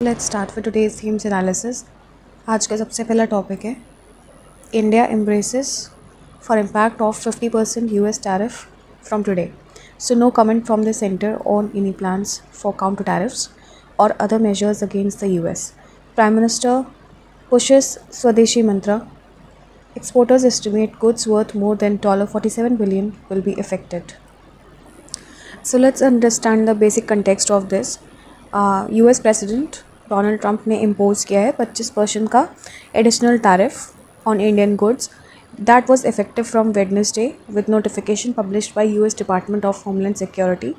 Let's start with today's themes analysis. आज का सबसे पहला टॉपिक है India embraces for impact of 50% US tariff from today. So no comment from the centre on any plans for counter tariffs or other measures against the US. Prime minister pushes Swadeshi mantra. Exporters estimate goods worth more than $47 billion will be affected. So let's understand the basic context of this. US President Donald Trump ने impose किया है 25% का additional tariff on Indian goods that was effective from Wednesday with notification published by US department of homeland security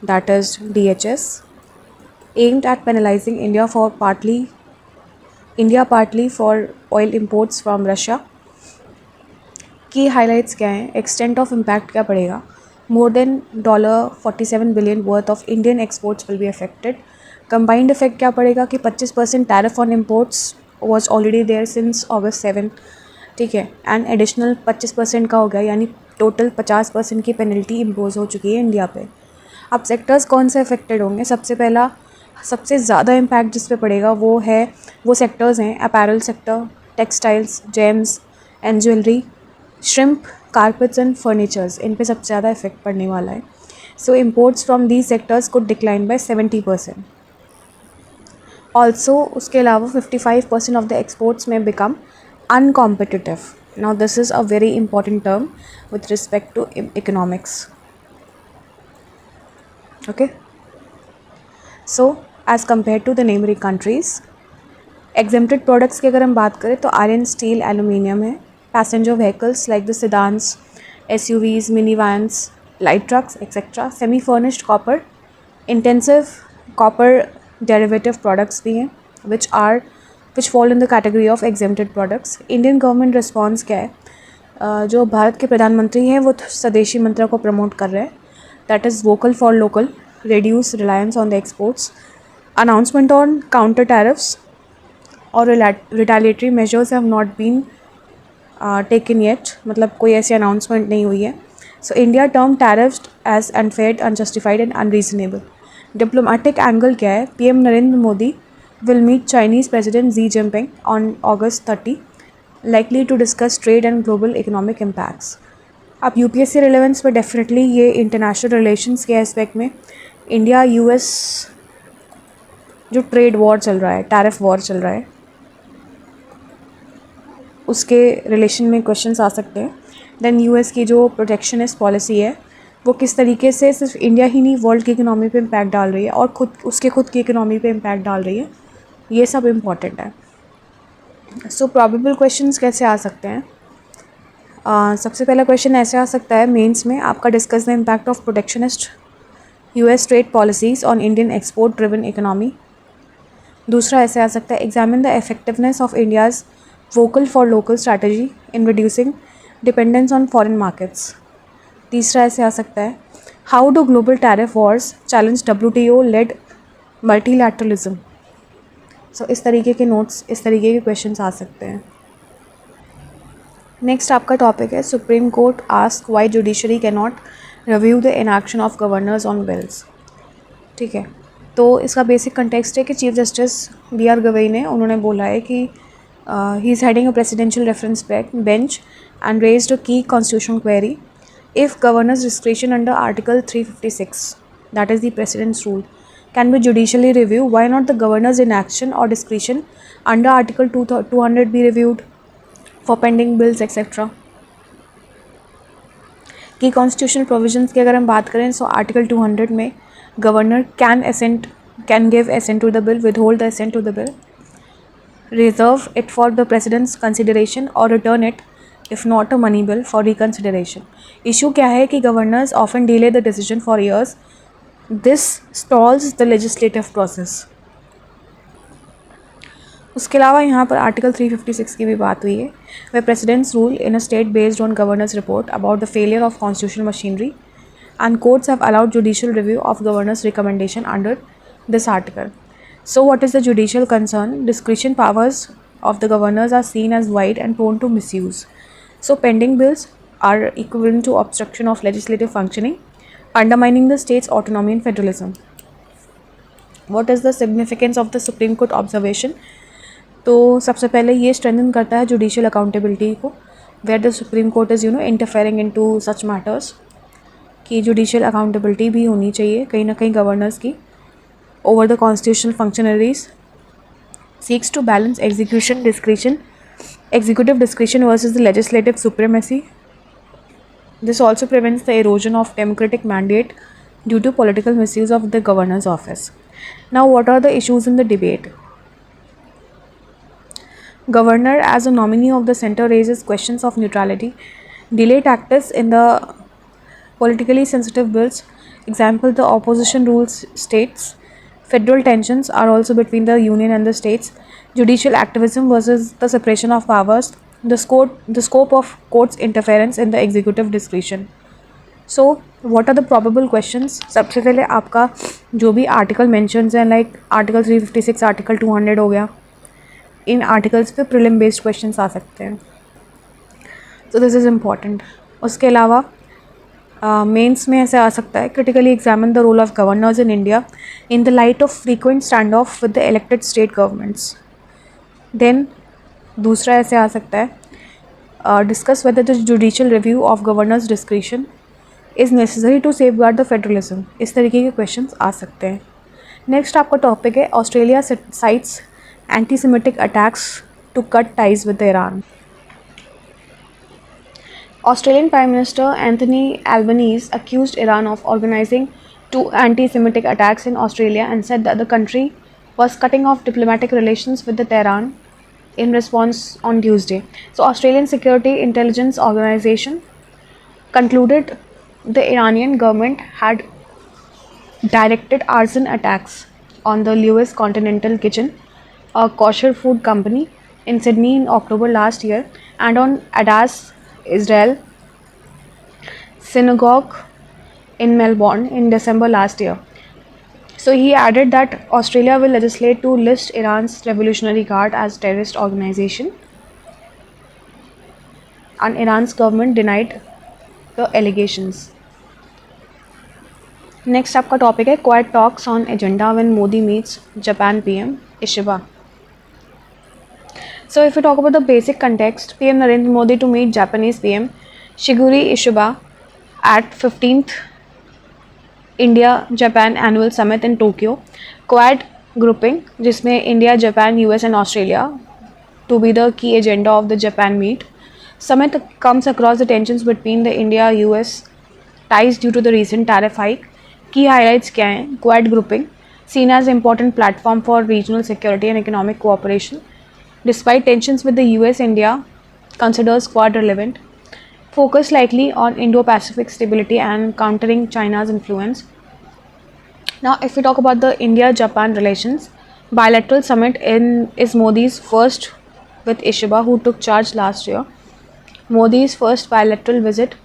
that is DHS aimed at penalizing India partly for oil imports from Russia. की highlights क्या हैं, extent of impact क्या पड़ेगा, more than $47 billion worth of Indian exports will be affected. Combined effect क्या पड़ेगा कि 25% tariff on imports was already there since August 7, ठीक है, एंड एडिशनल 25% का हो गया, यानी टोटल 50% की पेनल्टी इम्पोज हो चुकी है इंडिया पे. अब सेक्टर्स कौन से अफेक्टेड होंगे? सबसे ज़्यादा इम्पैक्ट जिस पे पड़ेगा वो सेक्टर्स हैं apparel sector, textiles, gems and jewellery, shrimp, carpets and furnitures. इन पे सबसे ज़्यादा इफेक्ट पड़ने वाला है. So imports from these sectors could decline by 70%. Also उसके अलावा 55% ऑफ द एक्सपोर्ट्स में become uncompetitive. Now this is a very important term with respect to economics. Okay, so as compare to the neighbouring countries, exempted products की अगर हम बात करें तो iron, steel, aluminium है. Passenger vehicles like the sedans, SUVs, mini vans, light trucks etcetera. Semi furnished copper, intensive copper derivative products भी हैं which fall in the category of exempted products. Indian government response क्या है? जो भारत के प्रधानमंत्री हैं वो स्वदेशी मंत्र को प्रमोट कर रहे हैं, that is vocal for local, reduce reliance on the exports, announcement on counter tariffs or retaliatory measures have not been taken yet. मतलब कोई ऐसी अनाउंसमेंट नहीं हुई है. So India termed tariffs as unfair, unjustified and unreasonable. Diplomatic angle क्या है? PM Narendra Modi will meet Chinese President Xi Jinping on August 30, likely to discuss trade and global economic impacts. अब UPSC relevance पर definitely ये international relations के aspect में India US जो trade war चल रहा है, टैरिफ वॉर चल रहा है, उसके रिलेशन में क्वेश्चंस आ सकते हैं. देन US की जो प्रोटेक्शनिस्ट पॉलिसी है वो किस तरीके से सिर्फ इंडिया ही नहीं वर्ल्ड की इकोनॉमी पे इम्पैक्ट डाल रही है और खुद की इकोनॉमी पे इम्पैक्ट डाल रही है, ये सब इम्पॉर्टेंट है. सो प्रॉबेबल क्वेश्चंस कैसे आ सकते हैं? सबसे पहला क्वेश्चन ऐसे आ सकता है मेंस में आपका, discuss the impact of protectionist US trade policies on Indian export driven economy. दूसरा ऐसे आ सकता है, examine the effectiveness of India's vocal for local strategy in reducing dependence on foreign markets. तीसरा ऐसे आ सकता है, how do global tariff wars challenge WTO led multilateralism. So इस तरीके के नोट्स, इस तरीके के क्वेश्चंस आ सकते हैं. नेक्स्ट आपका टॉपिक है, supreme court ask why judiciary can not review the inaction of governors on bills. ठीक है, तो इसका बेसिक कंटेक्स्ट है कि चीफ जस्टिस BR गवई ने उन्होंने बोला है कि he is heading a presidential reference bench and raised a key constitutional query. If governor's discretion under article 356 that is the president's rule can be judicially reviewed, why not the governor's inaction or discretion under article 200 be reviewed for pending bills etc. की constitutional provisions की अगर हम बात करें so article 200 में governor can give assent to the bill, withhold the assent to the bill, reserve it for the president's consideration or return it if not a money bill for reconsideration. Issue क्या है कि governors often delay the decision for years. This stalls the legislative process. उसके अलावा यहाँ पर article 356 की भी बात हुई है, वे president's rule in a state based on governor's report about the failure of constitutional machinery and courts have allowed judicial review of governor's recommendation under this article. So what is the judicial concern? Discretion powers of the governors are seen as wide and prone to misuse. So pending bills are equivalent to obstruction of legislative functioning, undermining the state's autonomy and federalism. What is the significance of the supreme court observation? तो सबसे पहले ये strengthen करता है judicial accountability को, where the supreme court is interfering into such matters, कि judicial accountability भी होनी चाहिए कहीं ना कहीं गवर्नर्स की over the constitutional functionaries. Seeks to balance executive discretion versus the legislative supremacy. This also prevents the erosion of democratic mandate due to political misuse of the governor's office. Now, what are the issues in the debate? Governor as a nominee of the center raises questions of neutrality, delay tactics in the politically sensitive bills. Example, the opposition rules states. Federal tensions are also between the union and the states. Judicial activism versus the separation of powers. The scope of courts interference in the executive discretion. So what are the probable questions? सबसे पहले आपका जो भी article mentions हैं, like article 356, article 200 हो गया, इन articles पे प्रीलिम बेस्ड क्वेश्चंस आ सकते हैं. So this is important. उसके अलावा मेंस में ऐसे आ सकता है, critically examine the role of governors in India in the light of frequent stand off with the elected state governments. Then दूसरा ऐसे आ सकता है, discuss whether the judicial review of governors discretion is necessary to safeguard the federalism. इस तरीके के questions आ सकते हैं. नेक्स्ट आपका टॉपिक है Australia cites antisemitic attacks to cut ties with Iran. Australian Prime Minister Anthony Albanese accused Iran of organizing 2 anti-Semitic attacks in Australia and said that the country was cutting off diplomatic relations with the Tehran in response on Tuesday. So, Australian Security Intelligence Organization concluded the Iranian government had directed arson attacks on the Lewis Continental Kitchen, a kosher food company in Sydney in October last year, and on Adas Israel Synagogue in Melbourne in December last year. So he added that Australia will legislate to list Iran's Revolutionary Guard as terrorist organization, and Iran's government denied the allegations. Next आपका topic है Quiet talks on agenda when Modi meets Japan PM Ishiba. So if we talk about the basic context, PM Narendra Modi to meet Japanese PM Shigeru Ishiba at 15th India-Japan Annual Summit in Tokyo. Quad grouping, जिसमें India, Japan, US and Australia to be the key agenda of the Japan meet. Summit comes across the tensions between the India-US ties due to the recent tariff hike. Key highlights क्या हैं? Quad grouping, seen as important platform for regional security and economic cooperation. Despite tensions with the US, India considers Quad relevant. Focus likely on Indo-Pacific stability and countering China's influence. Now, if we talk about the India-Japan relations, bilateral summit is Modi's first with Ishiba, who took charge last year. Modi's first bilateral visit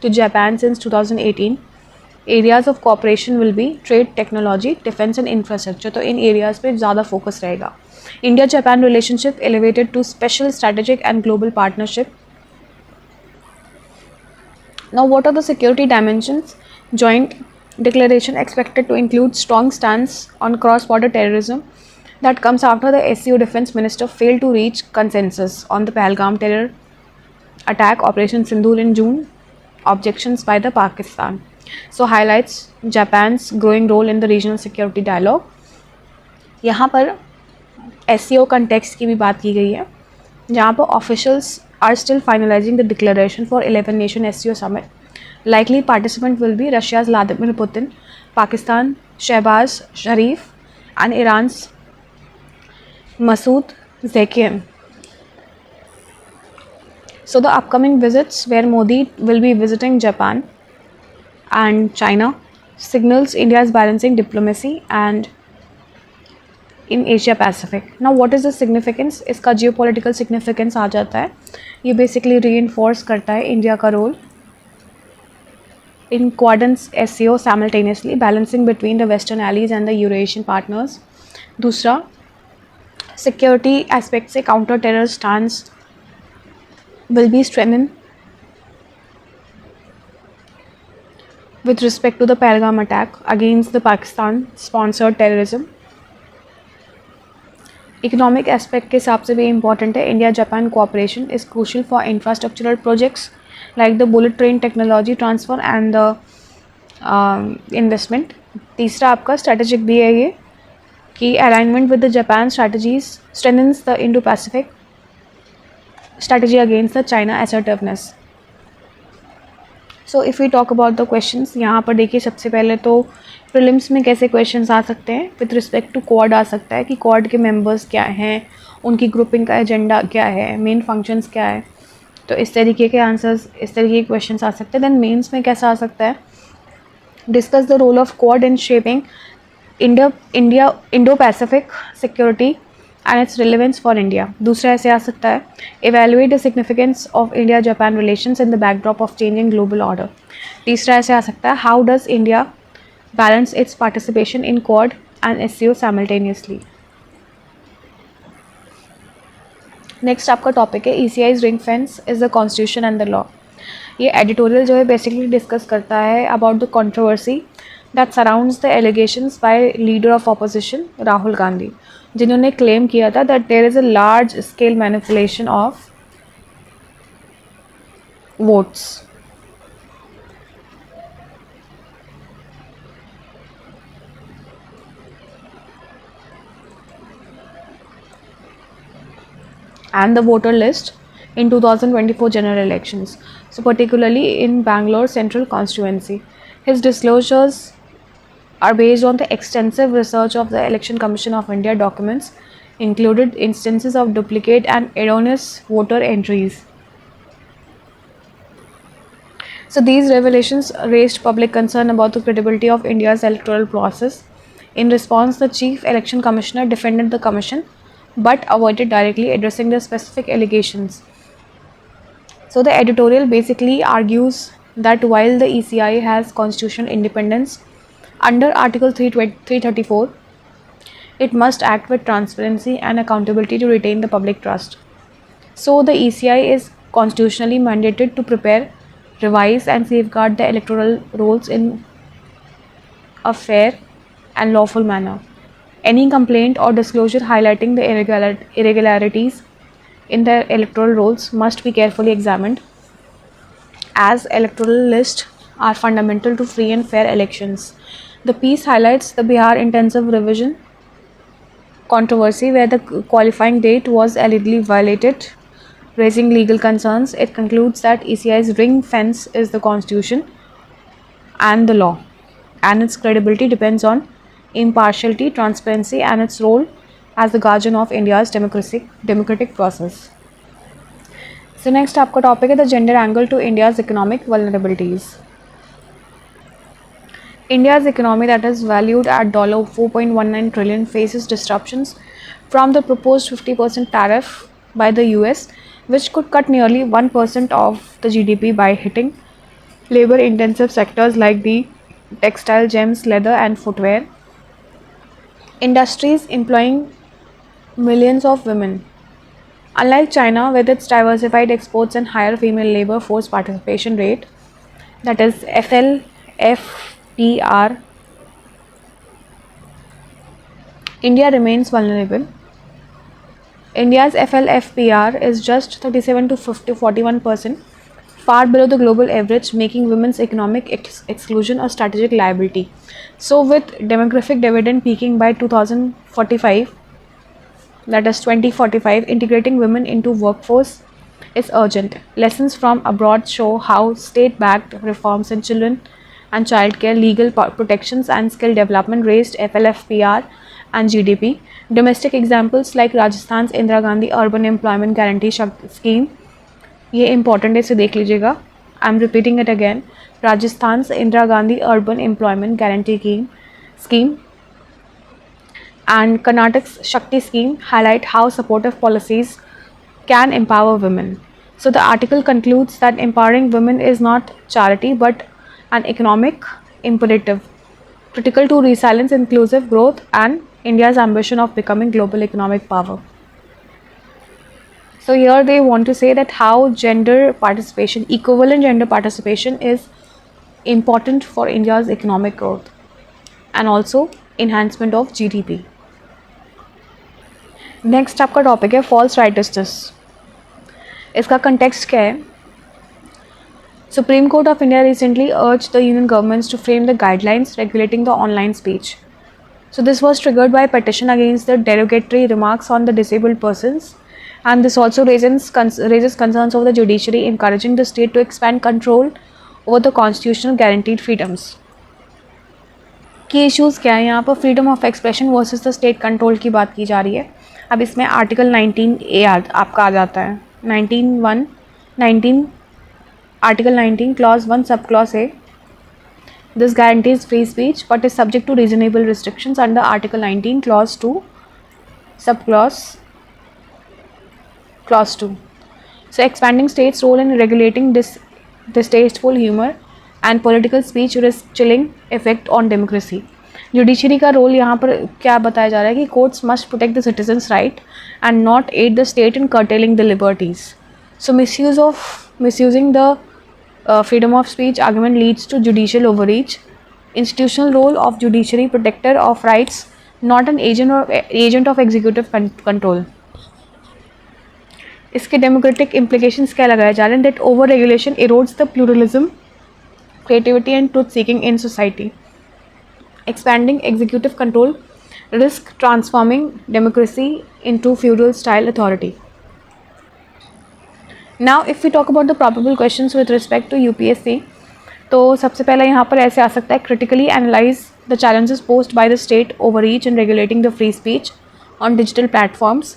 to Japan since 2018. Areas of cooperation will be trade, technology, defense and infrastructure. तो इन areas पे ज़्यादा focus रहेगा. India-Japan relationship elevated to special strategic and global partnership. Now, what are the security dimensions? Joint declaration expected to include strong stance on cross-border terrorism. That comes after the SCO defense minister failed to reach consensus on the Pahalgam terror attack, Operation Sindoor in June. Objections by the Pakistan. So highlights Japan's growing role in the regional security dialogue. यहाँ पर SCO context की भी बात की गई है, जहाँ पर officials are still finalizing the declaration for 11 nation SCO summit. Likely participant will be Russia's Vladimir Putin, Pakistan Shehbaz Sharif and Iran's Masoud Zekian. So the upcoming visits where Modi will be visiting Japan and China signals India is balancing diplomacy and in Asia Pacific. Now what is the significance? इसका geopolitical significance आ जाता है. ये basically reinforce करता है India का role in Quad's SCO simultaneously balancing between the Western allies and the Eurasian partners. दूसरा, security aspect से counter terror stance will be strengthened with respect to the Pahalgam attack against the Pakistan sponsored terrorism. Economic aspect के हिसाब से भी important है. India Japan cooperation is crucial for infrastructural projects like the bullet train technology transfer and the investment. तीसरा आपका strategic भी है ये कि alignment with the Japan strategies strengthens the Indo Pacific strategy against the China assertiveness. So if we talk about the questions, यहाँ पर देखिए सबसे पहले तो प्रीलिम्स में कैसे क्वेश्चंस आ सकते हैं. विद रिस्पेक्ट टू क्वाड आ सकता है कि क्वाड के मेंबर्स क्या हैं, उनकी ग्रुपिंग का एजेंडा क्या है, मेन फंक्शंस क्या है. तो इस तरीके के आंसर्स, इस तरीके के क्वेश्चंस आ सकते हैं. देन मेंस में कैसा आ सकता है, discuss the role of Quad in shaping Indo Pacific security and its relevance for India. दूसरा ऐसे आ सकता है, evaluate the significance of India-Japan relations in the backdrop of changing global order. तीसरा ऐसे आ सकता है, how does India balance its participation in Quad and SCO simultaneously. Next आपका टॉपिक है ECI's ring fence is the constitution and the law. ये editorial जो है बेसिकली डिस्कस करता है about the controversy that surrounds the allegations by leader of opposition Rahul Gandhi, जिन्होंने claim किया था that there is a large scale manipulation of votes. And the voter list in 2024 general elections, so particularly in Bangalore Central constituency. His disclosures are based on the extensive research of the Election Commission of India documents, included instances of duplicate and erroneous voter entries. So these revelations raised public concern about the credibility of India's electoral process. In response, the Chief Election Commissioner defended the commission but avoided directly addressing the specific allegations. So the editorial basically argues that while the ECI has constitutional independence under Article 334, it must act with transparency and accountability to retain the public trust. So the ECI is constitutionally mandated to prepare, revise and safeguard the electoral rolls in a fair and lawful manner. Any complaint or disclosure highlighting the irregularities in the electoral rolls must be carefully examined, as electoral lists are fundamental to free and fair elections. The piece highlights the Bihar intensive revision controversy where the qualifying date was allegedly violated, raising legal concerns. It concludes that ECI's ring fence is the constitution and the law, and its credibility depends on impartiality, transparency and its role as the guardian of India's democratic process. So next आपका topic है the gender angle to India's economic vulnerabilities. India's economy, that is valued at $4.19 trillion, faces disruptions from the proposed 50% tariff by the US, which could cut nearly 1% of the GDP by hitting labor-intensive sectors like the textile, gems, leather and footwear industries employing millions of women. Unlike China, with its diversified exports and higher female labor force participation rate, that is FLFPR, India remains vulnerable. India's FLFPR is just 37 to 41%, far below the global average, making women's economic exclusion a strategic liability. So with demographic dividend peaking by 2045, that is 2045, integrating women into workforce is urgent. Lessons from abroad show how state-backed reforms in children and childcare, legal protections and skill development raised FLFPR and GDP. Domestic examples like Rajasthan's Indira Gandhi Urban Employment Guarantee Scheme, ये important है, इसे देख लीजिएगा. I am repeating it again. Rajasthan's Indira Gandhi Urban Employment Guarantee Scheme and Karnataka's Shakti Scheme highlight how supportive policies can empower women. So the article concludes that empowering women is not charity but an economic imperative, critical to resilience, inclusive growth and India's ambition of becoming global economic power. So here they want to say that how gender participation, equivalent gender participation is important for India's economic growth and also enhancement of GDP. Next आपका topic है false राइटिस्टिस। इसका context क्या है? Supreme Court of India recently urged the union governments to frame the guidelines regulating the online speech. So this was triggered by a petition against the derogatory remarks on the disabled persons, and this also raises concerns of the judiciary encouraging the state to expand control over the constitutional guaranteed freedoms. की issues क्या है यहाँ पर? Freedom of expression versus the state control की बात की जा रही है। अब इसमें आर्टिकल 19A आपका आ जाता है। 19 Article 19 Clause 1 Subclause A. This guarantees free speech but is subject to reasonable restrictions under Article 19 Clause 2 Subclause Clause 2. So expanding states' role in regulating distasteful humor and political speech risk chilling effect on democracy. Judiciary का role यहाँ पर क्या बताया जा रहा है कि courts must protect the citizens right and not aid the state in curtailing the liberties. So misusing the freedom of speech argument leads to judicial overreach. Institutional role of judiciary: protector of rights, not an agent of executive control. इसके democratic implications क्या लगाए जा रहे हैं? That over regulation erodes the pluralism, creativity and truth seeking in society. Expanding executive control risk transforming democracy into feudal style authority. Now if we talk about the probable questions with respect to UPSC, तो सबसे पहला यहाँ पर ऐसे आ सकता है: critically analyze the challenges posed by the state overreach in regulating the free speech on digital platforms.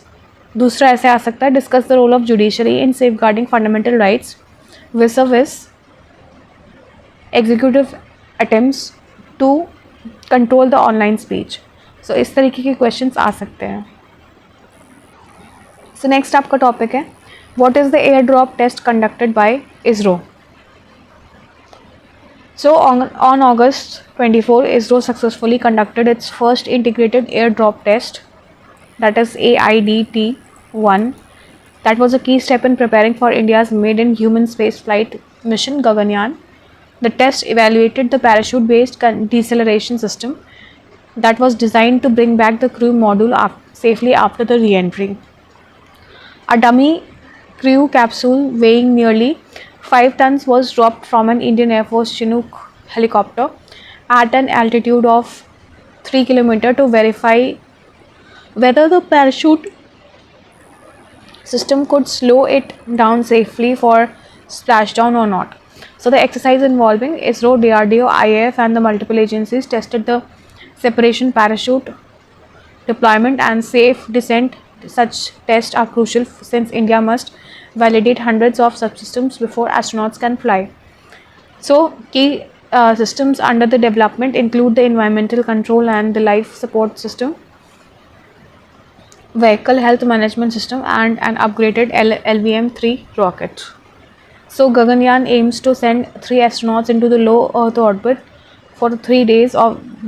दूसरा ऐसे आ सकता है: discuss the role of judiciary in safeguarding fundamental rights vis-a-vis executive attempts to control the online speech. So इस तरीके के questions आ सकते हैं. So नेक्स्ट आपका टॉपिक है what is the airdrop test conducted by ISRO. So on August 24, ISRO successfully conducted its first integrated airdrop test, that is AIDT-1. That was a key step in preparing for India's maiden human spaceflight mission Gaganyaan. The test evaluated the parachute-based deceleration system that was designed to bring back the crew module safely after the re-entry. A dummy crew capsule weighing nearly 5 tons was dropped from an Indian Air Force Chinook helicopter at an altitude of 3 km to verify whether the parachute system could slow it down safely for splashdown or not. So the exercise involving ISRO, DRDO, IAF and the multiple agencies tested the separation parachute deployment and safe descent. Such tests are crucial since India must validate hundreds of subsystems before astronauts can fly. So key systems under the development include the environmental control and the life support system, vehicle health management system and an upgraded LVM-3 rocket. So Gaganyaan aims to send 3 astronauts into the low Earth orbit for 3 days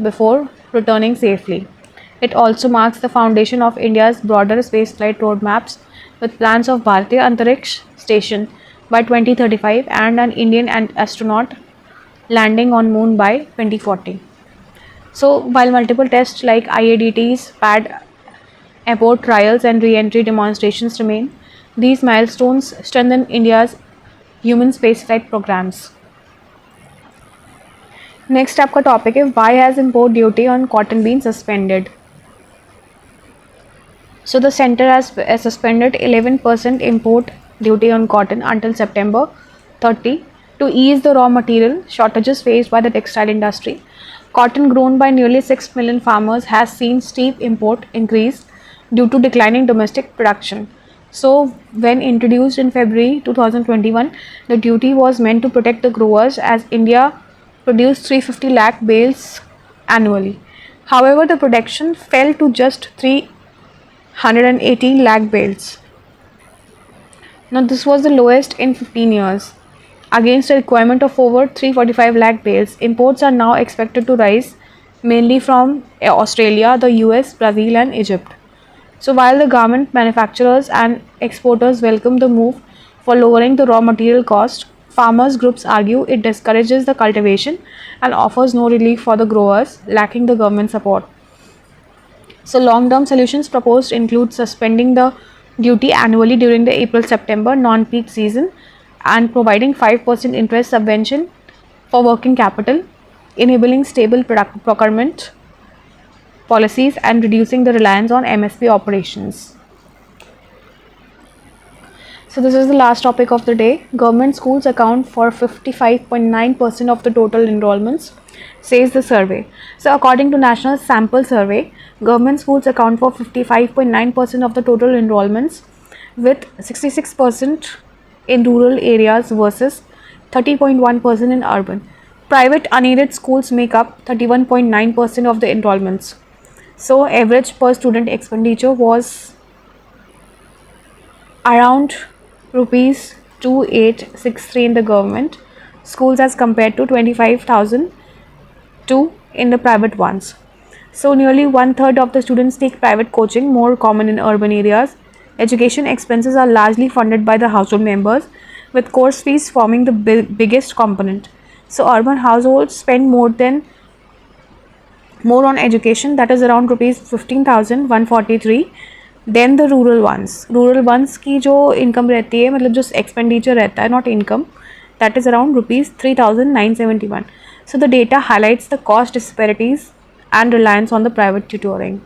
before returning safely. It also marks the foundation of India's broader spaceflight roadmaps with plans of Bharatiya Antariksh Station by 2035 and an Indian astronaut landing on moon by 2040. So while multiple tests like IADTs, pad abort trials and re-entry demonstrations remain, these milestones strengthen India's human spaceflight programs. Next आपका topic है why has import duty on cotton been suspended. So the center has suspended 11% import duty on cotton until September 30 to ease the raw material shortages faced by the textile industry. Cotton grown by nearly 6 million farmers has seen steep import increase due to declining domestic production. So when introduced in February 2021, the duty was meant to protect the growers as India produced 350 lakh bales annually. However, the production fell to just 318 lakh bales. Now this was the lowest in 15 years. Against a requirement of over 345 lakh bales, imports are now expected to rise mainly from Australia, the US, Brazil and Egypt. So while the garment manufacturers and exporters welcome the move for lowering the raw material cost, farmers groups argue it discourages the cultivation and offers no relief for the growers lacking the government support. So long-term solutions proposed include suspending the duty annually during the April-September non-peak season and providing 5% interest subvention for working capital, enabling stable product procurement policies and reducing the reliance on MSP operations. So this is the last topic of the day. Government schools account for 55.9% of the total enrollments, says the survey. So according to National Sample Survey, government schools account for 55.9% of the total enrollments, with 66% in rural areas versus 30.1% in urban. Private unaided schools make up 31.9% of the enrollments. So average per student expenditure was around rupees 2863 in the government schools as compared to 25,002 in the private ones. So nearly 1/3 of the students take private coaching, more common in urban areas. Education expenses are largely funded by the household members, with course fees forming the biggest component. So urban households spend more on education, that is around rupees 15,143, then the rural ones की जो income रहती है, मतलब जो expenditure रहता है, not income, that is around rupees 3,971. So the data highlights the cost disparities and reliance on the private tutoring.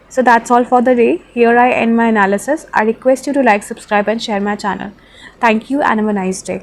So that's all for the day. Here I end my analysis. I request you to like, subscribe and share my channel. Thank you and have a nice day.